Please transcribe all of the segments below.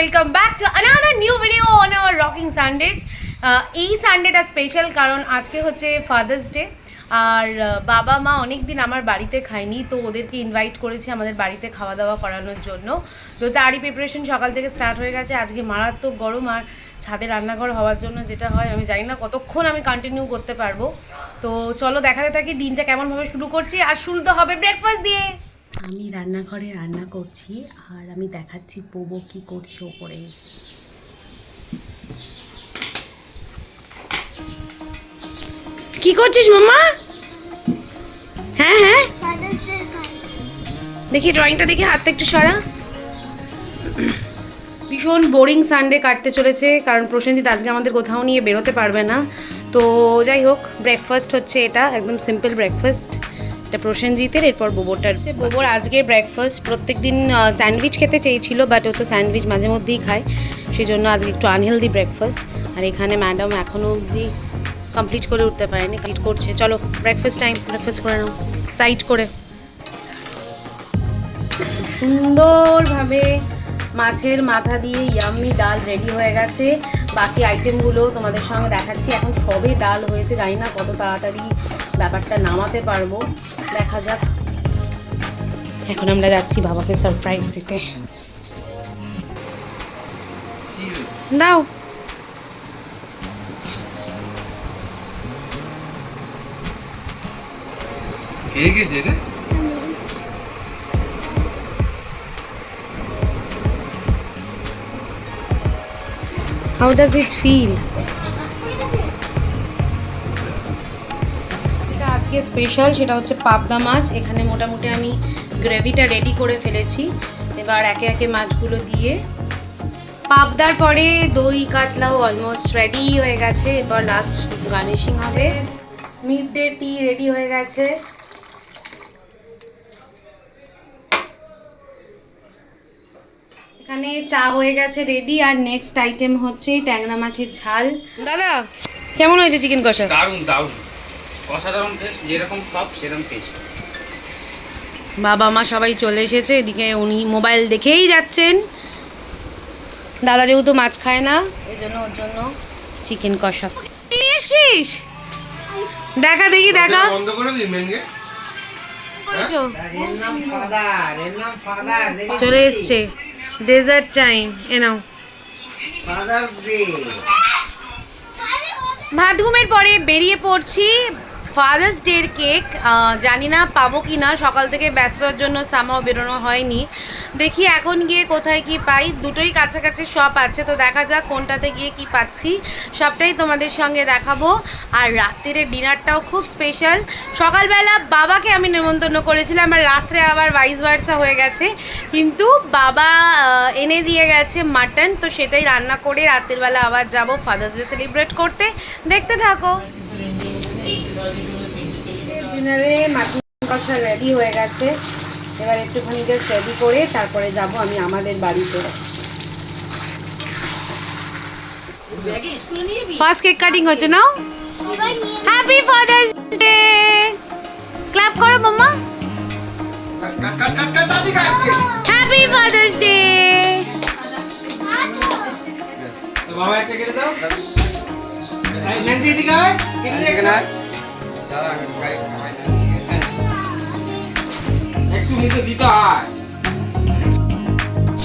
welcome back to another new video on our Rocking Sundays. এই সানডেটা special কারণ আজকে হচ্ছে ফাদার্স ডে আর বাবা মা অনেক দিন আমার বাড়িতে খায়নি, তো ওদেরকে ইনভাইট করেছি আমাদের বাড়িতে খাওয়া দাওয়া করানোর জন্য। তো তারই প্রিপারেশন সকাল থেকে স্টার্ট হয়ে গেছে। আজকে মারাত্মক গরম আর ছাদে রান্নাঘর হওয়ার জন্য যেটা হয় আমি জানি না কতক্ষণ আমি কন্টিনিউ করতে পারবো। তো চলো দেখাতে থাকি দিনটা কেমনভাবে শুরু করছি। আর শুরু তো হবে ব্রেকফাস্ট দিয়ে। আমি রান্নাঘরে রান্না করছি আর আমি দেখাচ্ছি পোবো কি করছে ওপরে। কি করছিস মামা? হ্যাঁ হ্যাঁ দেখি ড্রয়িংটা দেখি, হাতটা একটু সরা। ভীষণ বোরিং সানডে কাটতে চলেছে কারণ প্রসেনজিৎ আজকে আমাদের কোথাও নিয়ে বেরোতে পারবে না। তো যাই হোক, ব্রেকফাস্ট হচ্ছে এটা, একদম সিম্পল ব্রেকফাস্ট। এটা প্রসেনজিতের, এরপর বোবোটার। বোবোর আজকে ব্রেকফাস্ট প্রত্যেক দিন স্যান্ডউইচ খেতে চেয়েছিল, বাট ও তো স্যান্ডউইচ মাঝে মধ্যেই খায়, সেই জন্য আজকে একটু আনহেলদি ব্রেকফাস্ট। আর এখানে ম্যাডাম এখনও অবধি কমপ্লিট করে উঠতে পারেনি, কমপ্লিট করছে। চলো ব্রেকফাস্ট টাইম, ব্রেকফাস্ট করে নাও সাইড করে। সুন্দরভাবে মাছের মাথা দিয়ে ইয়াম্মি ডাল রেডি হয়ে গেছে। বাকি আইটেমগুলো তোমাদের সঙ্গে দেখাচ্ছি। এখন সবে ডাল হয়েছে, জানি না কত তাড়াতাড়ি ব্যাপারটা নামাতে পারবো, দেখা যাক। এখন আমরা যাচ্ছি বাবাকে সারপ্রাইজ দিতে। দাও How does it feel? এটা আজকে স্পেশাল, সেটা হচ্ছে পাবদা মাছ। এখানে মোটামুটি আমি গ্রেভিটা রেডি করে ফেলেছি। এবার একে একে মাছগুলো দিয়ে, পাবদার পরে দই কাতলাও অলমোস্ট রেডি হয়ে গেছে। এবার লাস্ট গার্নিশিং হবে। মিড ডে টি রেডি হয়ে গেছে। এখানে চা হয়ে গেছে রেডি। আর নেক্সট আইটেম হচ্ছে ট্যাংরা মাছের ঝাল। দাদা কেমন হয়েছে চিকেন কষা? দারুণ দারুণ, অসাধারণ টেস্ট, যেরকম সব সেরকম টেস্ট। বাবা মা সবাই চলে এসেছে, এদিকে উনি মোবাইল দেখেই যাচ্ছেন। দাদা যেহেতু মাছ খায় না, এই জন্য ওর জন্য চিকেন কষা নিয়ে এসিস। দেখা দেখি, দেখা বন্ধ করে দিই মেন গেট। চলে এসছে ডেজার্ট টাইম। এ নাও ভাত ঘুমের পরে বেরিয়ে পড়ছি। ফাদার্স ডের কেক জানি না পাবো কি না, সকাল থেকে ব্যস্ততার জন্য সামাও বেরোনো হয়নি। দেখি এখন গিয়ে কোথায় কি পাই। দুটোই কাছাকাছি শপ আছে, তো দেখা যাক কোনটাতে গিয়ে কি পাচ্ছি, সবটাই তোমাদের সঙ্গে দেখাবো। আর রাত্রিরে ডিনারটাও খুব স্পেশাল। সকালবেলা বাবাকে আমি নেমন্তন্ন করেছিলাম আর রাত্রে আবার ভাইস ভার্সা হয়ে গেছে, কিন্তু বাবা এনে দিয়ে গেছে মাটন, তো সেটাই রান্না করে রাত্রিবেলা আবার যাব ফাদার্স ডে সেলিব্রেট করতে। দেখতে থাকো। ডিনারে মাটন কষা রেডি হয়ে গেছে। এবার একটুখানি জাস্ট রেডি করে তারপরে যাব আমি আমাদের বাড়িতে। ফার্স্ট কেক কাটিং হচ্ছে না। হ্যাপি ফাদার্স ডে, ক্ল্যাপ করো মাম্মা। Happy father's day. বাবা একটা কেটে দাও। এই মেনজি দিকে আয়, কেটে দে না দাদা, ভাই খাওয়াই না একটু মুখে দিতে হয়।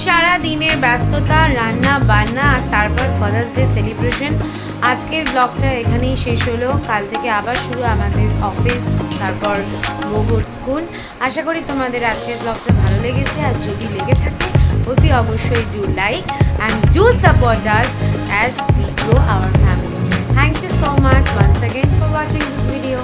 সারা দিনের ব্যস্ততা, রান্না বান্না আর তারপর ফাদার্স ডে সেলিব্রেশন। আজকের ব্লগটা এখানেই শেষ হলো। কাল থেকে আবার শুরু আমাদের অফিস, তারপর বোবোর স্কুল। আশা করি তোমাদের আজকের ব্লগটা ভালো লেগেছে। আর যদি লেগে থাকে অতি অবশ্যই do like and do support us as we grow our family. Thank you so much once again for watching this video.